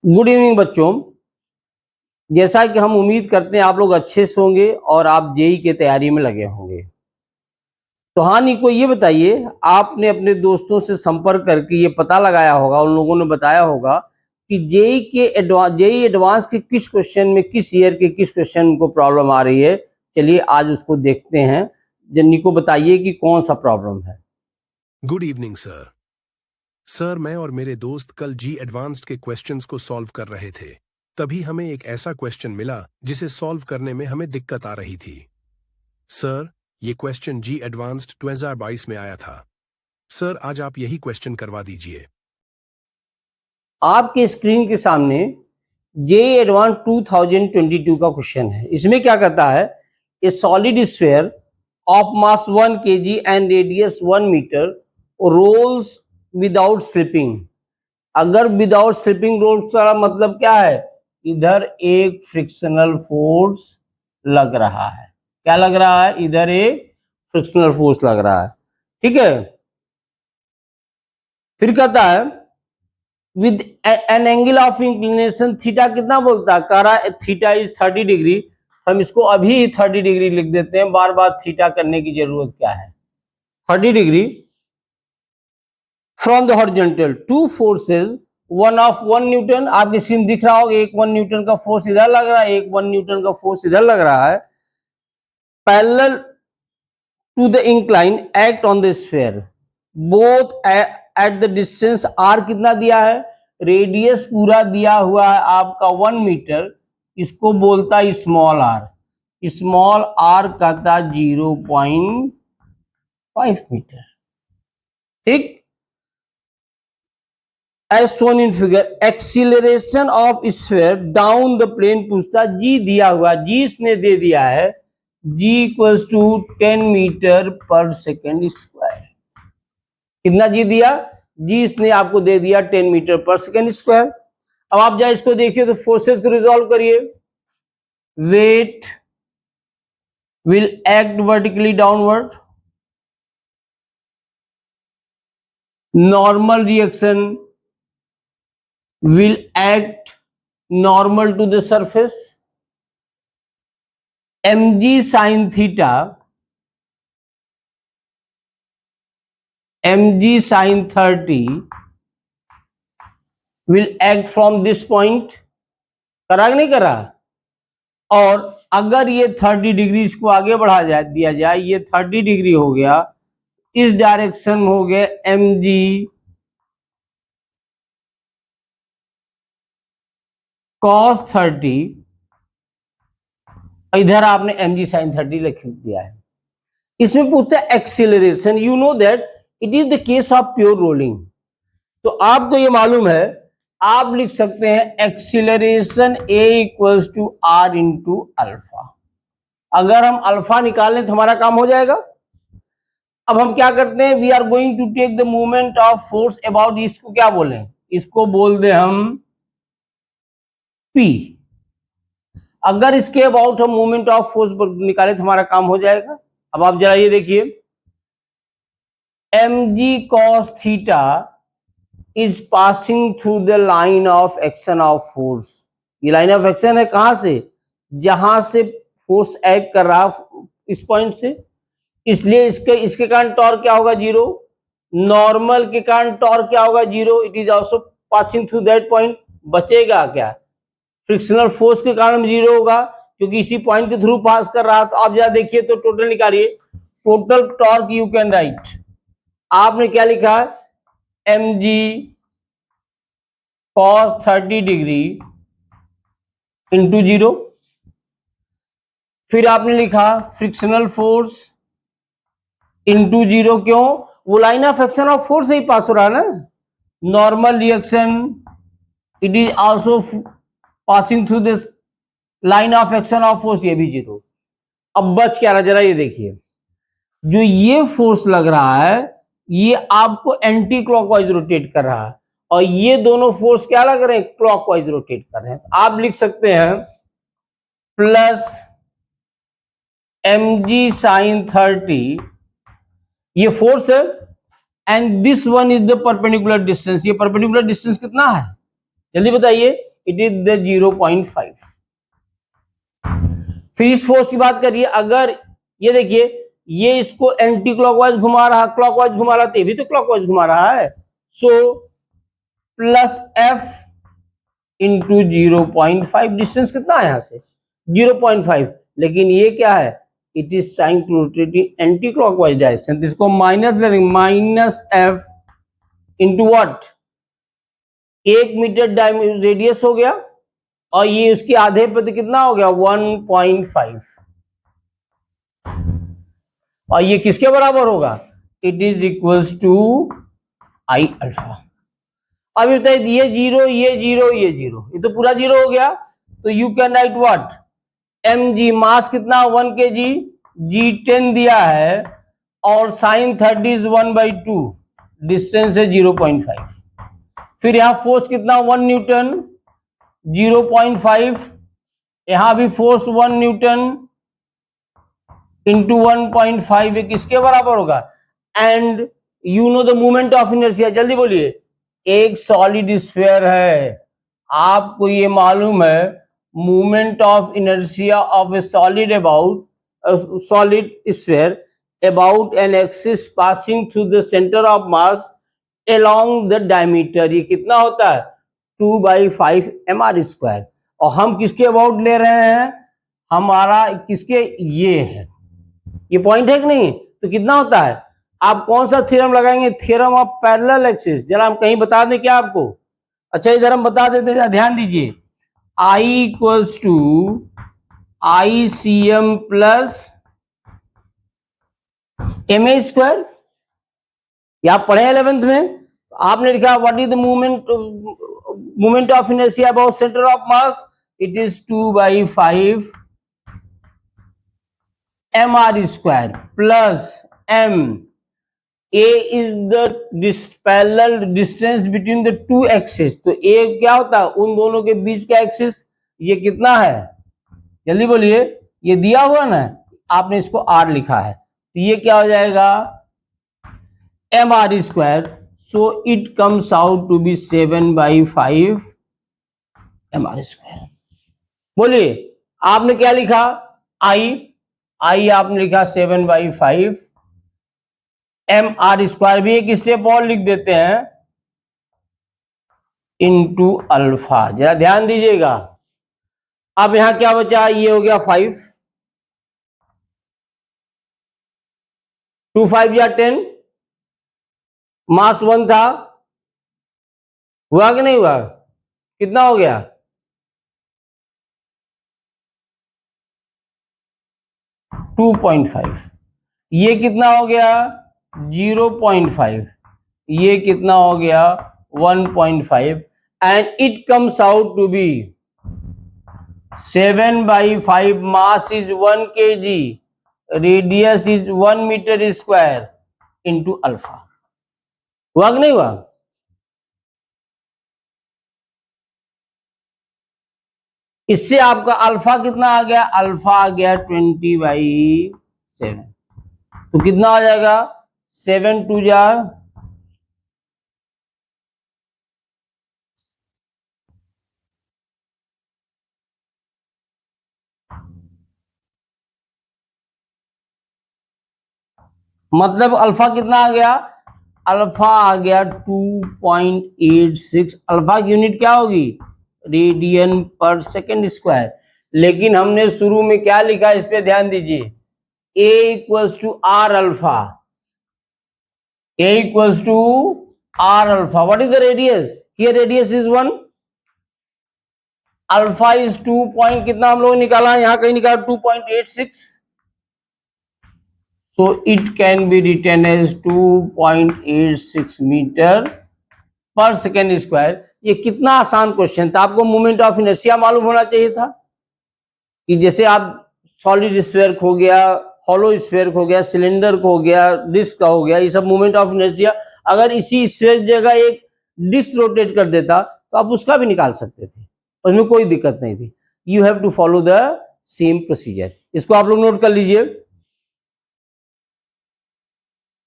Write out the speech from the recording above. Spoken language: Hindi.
गुड इवनिंग बच्चों, जैसा कि हम उम्मीद करते हैं आप लोग अच्छे से होंगे और आप जेई की तैयारी में लगे होंगे। तो हाँ निको, ये बताइए, आपने अपने दोस्तों से संपर्क करके ये पता लगाया होगा, उन लोगों ने बताया होगा कि जेई एडवांस के किस क्वेश्चन में, किस ईयर के किस क्वेश्चन को प्रॉब्लम आ रही है। चलिए आज उसको देखते हैं। निको बताइए कि कौन सा प्रॉब्लम है। Good evening sir. सर, मैं और मेरे दोस्त कल जी एडवांस्ड के क्वेश्चंस को सॉल्व कर रहे थे, तभी हमें एक ऐसा क्वेश्चन मिला जिसे सॉल्व करने में हमें दिक्कत आ रही थी। सर, ये क्वेश्चन जी एडवांस्ड 2022 में आया था। सर, आज आप यही क्वेश्चन करवा दीजिए। आपके स्क्रीन के सामने जेई एडवांस 2022 का क्वेश्चन है। इसमें क्या कहता है, a solid sphere of mass 1 kg and radius 1 metre rolls without slipping. अगर विदाउट स्लिपिंग रोल्स का मतलब क्या है, इधर एक फ्रिक्शनल फोर्स लग रहा है। क्या लग रहा है? इधर एक फ्रिक्शनल फोर्स लग रहा है। ठीक है, फिर कहता है with an angle of inclination theta कितना बोलता है, कह रहा है थीटा इज 30 डिग्री। हम इसको अभी 30 डिग्री लिख देते हैं, बार बार थीटा करने की जरूरत क्या है। 30 degree from the horizontal two forces, one of 1 Newton. आपकी स्क्रीन दिख रहा होगा, एक 1 न्यूटन का फोर्स इधर लग रहा है, एक 1 न्यूटन का फोर्स इधर लग रहा है। Parallel to the incline act on the sphere both at the distance R. कितना दिया है? रेडियस पूरा दिया हुआ है आपका 1 मीटर, इसको बोलता है स्मॉल आर। स्मॉल आर कहता 0.5 मीटर। ठीक, as shown in figure acceleration of sphere down the plane पूछता, जी दिया हुआ, जी इसने दे दिया है g इक्वल्स टू 10 मीटर पर सेकेंड स्क्वायर। कितना जी दिया? जी इसने आपको दे दिया 10 मीटर पर सेकेंड स्क्वायर। अब आप जाए इसको देखिए तो फोर्सेस को रिजॉल्व करिए। Weight will act vertically downward, normal reaction will act normal to the surface. mg sin theta, mg sin 30 will act from this point. करा कि नहीं करा? और अगर ये 30 डिग्री इसको आगे बढ़ा जाए, दिया जाए, ये 30 डिग्री हो गया, इस डायरेक्शन में हो गया mg cos 30, इधर आपने mg sin 30 लिख दिया है। इसमें पूछता है acceleration. You know that it is the case of pure rolling. तो आपको ये मालूम है, आप लिख सकते हैं acceleration a equals to R into alpha. अगर हम अल्फा निकालें तो हमारा काम हो जाएगा। अब हम क्या करते हैं, we are going to take the movement of force about, इसको क्या बोले, इसको बोल दे हम P। अगर इसके अबाउट हम मूवमेंट ऑफ फोर्स निकाले तो हमारा काम हो जाएगा। अब आप जरा ये देखिए, mg cos theta is passing through the line of action of force. ये लाइन ऑफ एक्शन है कहां से? जहां से फोर्स एक्ट कर रहा इस पॉइंट से, इसलिए इसके कारण टॉर्क क्या होगा? 0। नॉर्मल के कारण टॉर्क क्या होगा? 0। It is also passing through that point. बचेगा क्या? फ्रिक्शनल फोर्स के कारण 0 होगा, क्योंकि इसी पॉइंट के थ्रू पास कर रहा। तो आप जरा देखिए तो टोटल निकालिए। Total torque you can right, आपने क्या लिखा? mg cos 30 degree into 0। फिर आपने लिखा फ्रिक्शनल फोर्स इंटू 0। क्यों? वो line of action of force से ही पास हो रहा है ना। Normal reaction, it is also passing through this line of action of force, ये भी 0। अब बच क्या रहा, जरा ये देखिए, जो ये फोर्स लग रहा है ये आपको एंटी क्लॉकवाइज रोटेट कर रहा है, और ये दोनों फोर्स क्या लग रहे हैं? क्लॉकवाइज रोटेट कर रहे हैं। आप लिख सकते हैं प्लस mg sin 30, ये फोर्स है, and this one is the perpendicular distance. ये परपेंडिकुलर डिस्टेंस कितना है? जल्दी बताइए, इट इज द 0.5। फिर इस फोर्स की बात करिए, अगर ये देखिए ये इसको एंटी क्लॉकवाइज घुमा रहा, क्लॉकवाइज घुमा रहा, तो ये भी तो क्लॉकवाइज घुमा रहा है, so plus F into 0.5। Distance कितना है यहां से 0.5, लेकिन ये क्या है, it is trying to rotate in anti clockwise direction, इसको माइनस ले लेंगे, minus F into what, 1 metre radius हो गया, और ये उसके आधे पे तो कितना हो गया 1.5, और ये किसके बराबर होगा, it is equals to I alpha. अब बताइए ये जीरो, ये जीरो, ये जीरो, ये तो पूरा जीरो हो गया, तो you can write what, M G, mass कितना 1 kg, जी 10 दिया है, और साइन 30 इज 1/2, डिस्टेंस है 0.5। फिर यहां फोर्स कितना 1 न्यूटन, 0.5, यहां भी फोर्स 1 न्यूटन इंटू 1.5, किसके बराबर होगा, and you know the movement of inertia, जल्दी बोलिए, एक सॉलिड स्फीयर है, आपको ये मालूम है movement of inertia of A solid about solid sphere about an axis passing through the centre of mass along the diameter, ये कितना होता है 2/5 mr²। और हम किसके अबाउट ले रहे हैं, हमारा किसके, ये है, ये पॉइंट है कि नहीं, तो कितना होता है, आप कौन सा थ्योरम लगाएंगे, थ्योरम ऑफ पैरेलल एक्सिस। जरा हम कहीं बता दें क्या आपको, अच्छा इधर हम बता देते हैं, ध्यान दीजिए, I equals to ICM plus MA², ये आप पढ़े 11th में, आपने लिखा what is the movement of inertia about centre of mass, it is 2/5 mr² plus m, a is the parallel distance between the two axes, तो a क्या होता है, उन दोनों के बीच का एक्सिस, ये कितना है, जल्दी बोलिए, ये दिया हुआ ना, आपने इसको r लिखा है, तो ये क्या हो जाएगा mr², so it comes out to be 7/5 mr²। बोलिए आपने क्या लिखा, I आपने लिखा 7/5 mr² भी एक स्टेप और लिख देते हैं इंटू अल्फा, जरा ध्यान दीजिएगा। अब यहां क्या बचा, ये हो गया 5, 2 5 या 10, मास 1 था, हुआ कि नहीं हुआ, कितना हो गया 2.5, ये कितना हो गया 0.5, ये कितना हो गया 1.5, and it comes out to be 7/5, mass is 1 kg, radius is 1 मीटर² इंटू अल्फा। हुआ कि नहीं हुआ, इससे आपका अल्फा कितना आ गया, अल्फा आ गया 20/7, तो कितना आ जाएगा 7 2 जा, मतलब अल्फा कितना आ गया, अल्फा आ गया 2.86, अल्फा की यूनिट क्या होगी रेडियन पर सेकेंड स्क्वायर। लेकिन हमने शुरू में क्या लिखा, इस पे ध्यान दीजिए, A equals to R alpha, A equals to R alpha, what is the radius, here radius is 1, alpha is 2 point कितना हम लोग निकाला, यहां कहीं निकाला 2.86, so it can be written as 2.86 metre पर सेकेंड स्क्वायर। ये कितना आसान क्वेश्चन था, आपको मोमेंट ऑफ इनर्शिया मालूम होना चाहिए था, कि जैसे आप सॉलिड स्फीयर हो गया, हॉलो स्फीयर हो गया, सिलेंडर को हो गया, डिस्क का हो गया, ये सब मोमेंट ऑफ इनर्शिया, अगर इसी स्फीयर जगह एक डिस्क रोटेट कर देता तो आप उसका भी निकाल सकते थे, उसमें कोई दिक्कत नहीं थी। You have to follow the same procedure, इसको आप लोग नोट कर लीजिए।